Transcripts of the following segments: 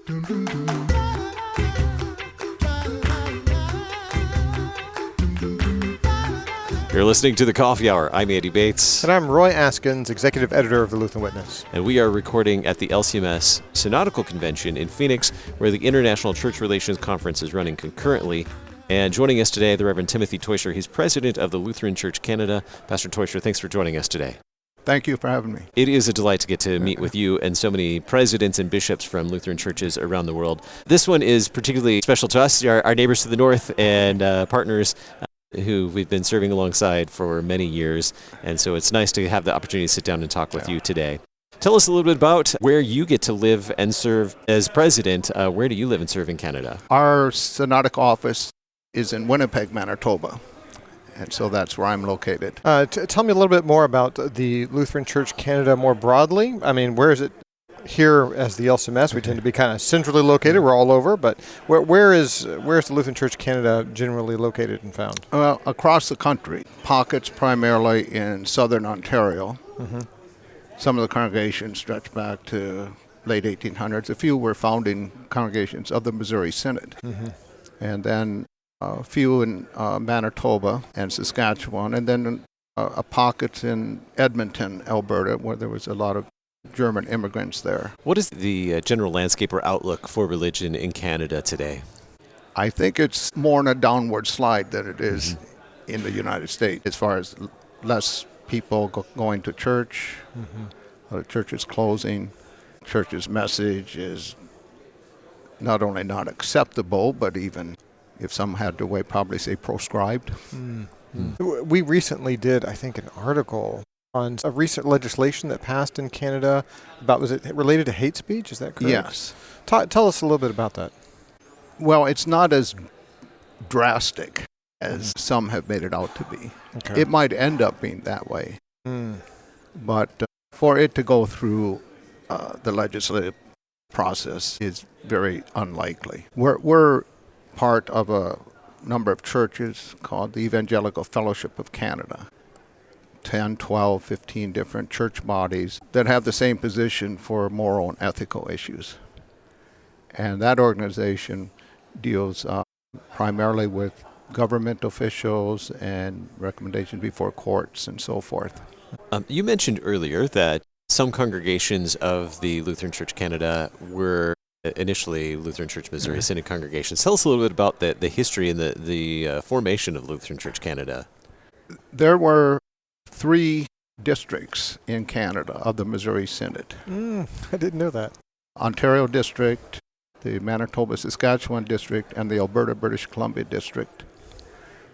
You're listening to The Coffee Hour. I'm Andy Bates. And I'm Roy Askins, Executive Editor of the Lutheran Witness. And we are recording at the LCMS Synod Convention in Phoenix, where the International Church Relations Conference is running concurrently. And joining us today, the Reverend Timothy Teuscher. He's president of the Lutheran Church Canada. Pastor Teuscher, thanks for joining us today. Thank you for having me. It is a delight to get to meet with you and so many presidents and bishops from Lutheran churches around the world. This one is particularly special to us, our neighbors to the north and partners who we've been serving alongside for many years. And so it's nice to have the opportunity to sit down and talk with you today. Tell us a little bit about where you get to live and serve as president. Where do you live and serve in Canada? Our synodic office is in Winnipeg, Manitoba. And so that's where I'm located. Tell me a little bit more about the Lutheran Church Canada more broadly. I mean, where is it here as the LCMS? We tend to be kind of centrally located. We're all over. But where is the Lutheran Church Canada generally located and found? Well, across the country, pockets primarily in southern Ontario. Mm-hmm. Some of the congregations stretch back to late 1800s. A few were founding congregations of the Missouri Synod. Mm-hmm. And then a few in Manitoba and Saskatchewan, and then a pocket in Edmonton, Alberta, where there was a lot of German immigrants there. What is the general landscape or outlook for religion in Canada today? I think it's more on a downward slide than it is in the United States, as far as less people going to church, the church is closing, church's message is not only not acceptable, but even, if some had their way, probably say proscribed. We recently did, I think, an article on a recent legislation that passed in Canada about, was it related to hate speech? Is that correct? Yes. Tell us a little bit about that. Well, it's not as drastic as some have made it out to be. Okay. It might end up being that way. But for it to go through the legislative process is very unlikely. We're part of a number of churches called the Evangelical Fellowship of Canada. 10, 12, 15 different church bodies that have the same position for moral and ethical issues. And that organization deals primarily with government officials and recommendations before courts and so forth. You mentioned earlier that some congregations of the Lutheran Church Canada were initially Lutheran Church Missouri Synod congregations. Tell us a little bit about the history and the formation of Lutheran Church Canada. There were 3 districts in Canada of the Missouri Synod. I didn't know that. Ontario District, the Manitoba-Saskatchewan District, and the Alberta-British Columbia District,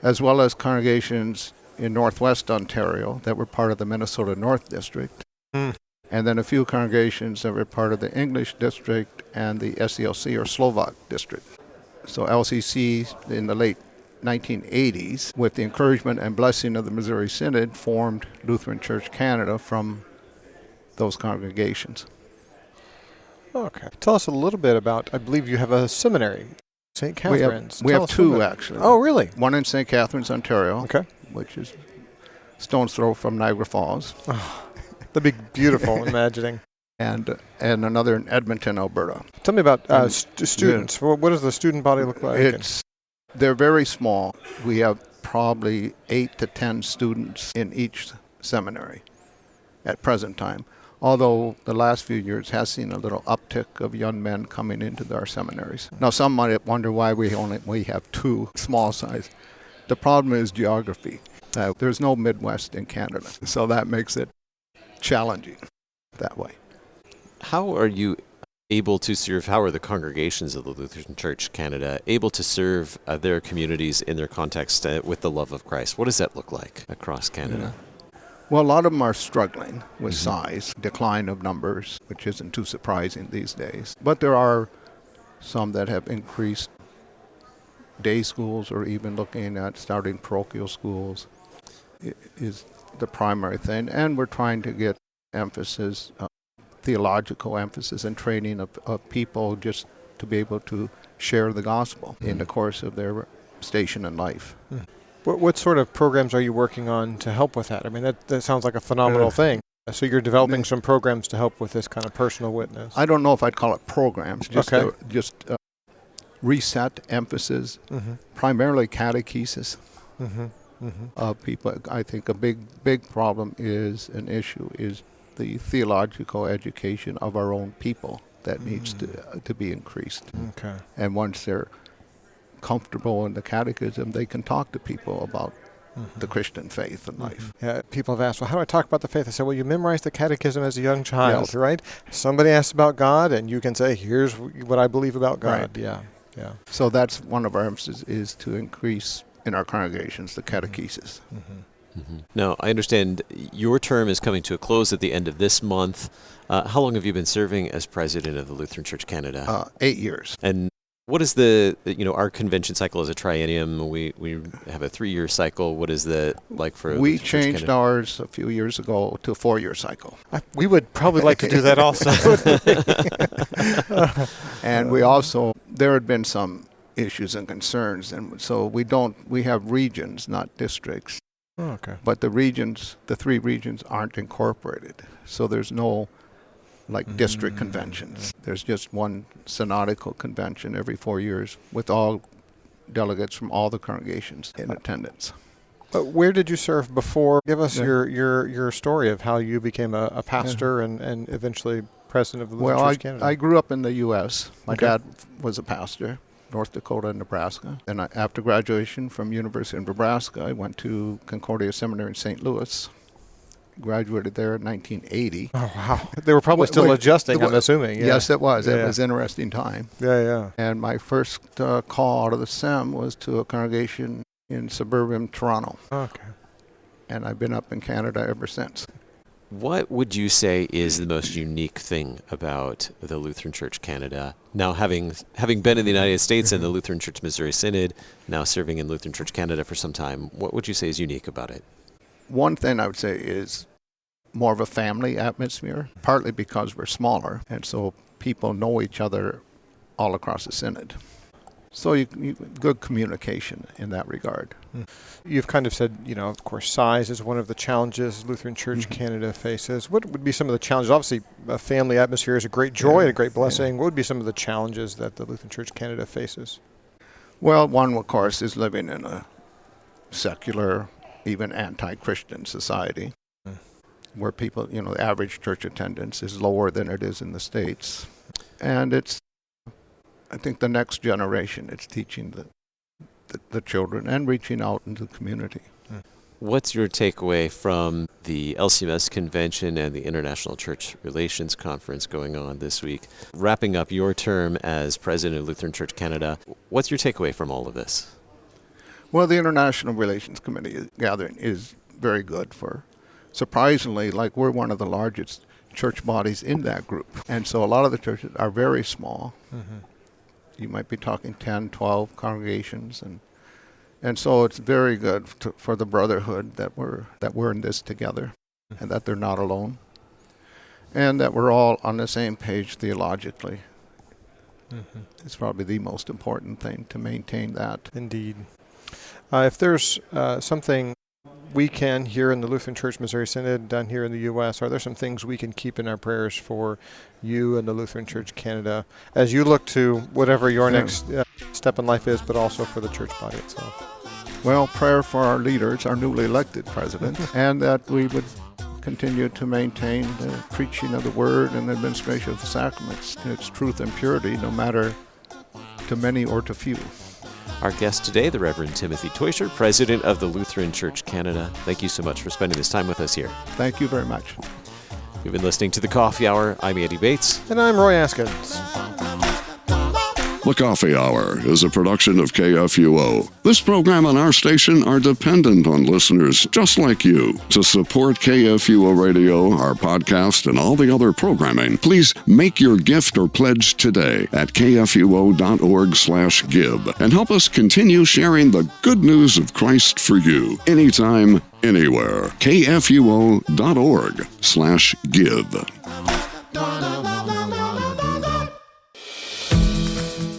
as well as congregations in northwest Ontario that were part of the Minnesota North District. And then a few congregations that were part of the English district and the SCLC or Slovak district. So LCC in the late 1980s, with the encouragement and blessing of the Missouri Synod, formed Lutheran Church Canada from those congregations. Okay. Tell us a little bit about, I believe you have a seminary, St. Catharines. We have 2, actually. Oh, really? One in St. Catharines, Ontario, which is stone's throw from Niagara Falls. That'd be beautiful, imagining. And another in Edmonton, Alberta. Tell me about students. What does the student body look like? They're very small. We have probably 8 to 10 students in each seminary at present time, although the last few years has seen a little uptick of young men coming into our seminaries. Now, some might wonder why we have 2 small size. The problem is geography. There's no Midwest in Canada, so that makes it challenging that way. How are you able to serve, how are the congregations of the Lutheran Church Canada able to serve their communities in their context with the love of Christ? What does that look like across Canada? Well, a lot of them are struggling with size, decline of numbers, which isn't too surprising these days. But there are some that have increased day schools or even looking at starting parochial schools is the primary thing. And we're trying to get emphasis, theological emphasis and training of people just to be able to share the gospel in the course of their station in life. What sort of programs are you working on to help with that? I mean, that sounds like a phenomenal thing. So you're developing some programs to help with this kind of personal witness. I don't know if I'd call it programs, just reset emphasis, primarily catechesis of people. I think a big problem is an issue is the theological education of our own people that needs to be increased. Okay. And once they're comfortable in the catechism, they can talk to people about the Christian faith and life. Yeah, people have asked, well, how do I talk about the faith? I said, well, you memorize the catechism as a young child, Yes. right? Somebody asks about God, and you can say, here's what I believe about God. Right. Yeah. So that's one of our emphases, is to increase in our congregations the catechesis. Now, I understand your term is coming to a close at the end of this month. How long have you been serving as president of the Lutheran Church Canada? 8 years. And what is our convention cycle is a triennium. We have a 3-year cycle. What is that like for We Lutheran Church changed Canada? ours a few years ago to a 4-year cycle. We would probably like to do that also. And we also, there had been some issues and concerns, and so we have regions, not districts. Oh, okay. But the 3 regions aren't incorporated. So there's no district conventions. There's just one synodical convention every 4 years with all delegates from all the congregations in attendance. Where did you serve before? Give us your story of how you became a pastor and eventually president of the Lutheran Church Canada. I grew up in the U.S. My dad was a pastor, North Dakota and Nebraska. And after graduation from University of Nebraska, I went to Concordia Seminary in St. Louis. Graduated there in 1980. Oh, wow. They were probably still adjusting, I'm assuming. Yeah. Yes, it was. Yeah. It was an interesting time. Yeah. And my first call out of the SEM was to a congregation in suburban Toronto. Okay. And I've been up in Canada ever since. What would you say is the most unique thing about the Lutheran Church Canada? Now, having been in the United States and the Lutheran Church Missouri Synod, now serving in Lutheran Church Canada for some time, what would you say is unique about it? One thing I would say is more of a family atmosphere, partly because we're smaller, and so people know each other all across the synod. So you good communication in that regard. You've kind of said, of course, size is one of the challenges Lutheran Church Canada faces. What would be some of the challenges? Obviously, a family atmosphere is a great joy and a great blessing. What would be some of the challenges that the Lutheran Church Canada faces? Well, one, of course, is living in a secular, even anti-Christian society where people, the average church attendance is lower than it is in the States. And I think the next generation, it's teaching the children and reaching out into the community. What's your takeaway from the LCMS Convention and the International Church Relations Conference going on this week? Wrapping up your term as president of Lutheran Church Canada, what's your takeaway from all of this? Well, the International Relations Committee gathering is very good surprisingly, we're one of the largest church bodies in that group. And so a lot of the churches are very small. You might be talking 10, 12 congregations. And so it's very good for the brotherhood that we're in this together and that they're not alone. And that we're all on the same page theologically. It's probably the most important thing to maintain that. Indeed. If there's something we can here in the Lutheran Church Missouri Synod down here in the U.S., are there some things we can keep in our prayers for you and the Lutheran Church Canada as you look to whatever your next step in life is, but also for the church body itself? Well, prayer for our leaders, our newly elected president, and that we would continue to maintain the preaching of the word and the administration of the sacraments in its truth and purity, no matter to many or to few. Our guest today, the Reverend Timothy Teuscher, President of the Lutheran Church Canada. Thank you so much for spending this time with us here. Thank you very much. You've been listening to The Coffee Hour. I'm Andy Bates. And I'm Roy Askins. The Coffee Hour is a production of KFUO. This program and our station are dependent on listeners just like you. To support KFUO Radio, our podcast, and all the other programming, please make your gift or pledge today at kfuo.org/give and help us continue sharing the good news of Christ for you anytime, anywhere. kfuo.org/give.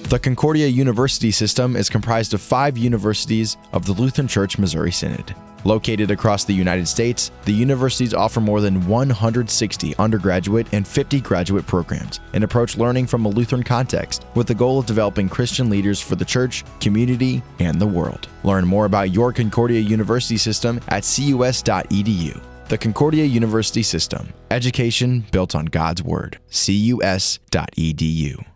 The Concordia University system is comprised of 5 universities of the Lutheran Church Missouri Synod. Located across the United States, the universities offer more than 160 undergraduate and 50 graduate programs and approach learning from a Lutheran context with the goal of developing Christian leaders for the church, community, and the world. Learn more about your Concordia University system at cus.edu. The Concordia University System. Education built on God's Word. cus.edu.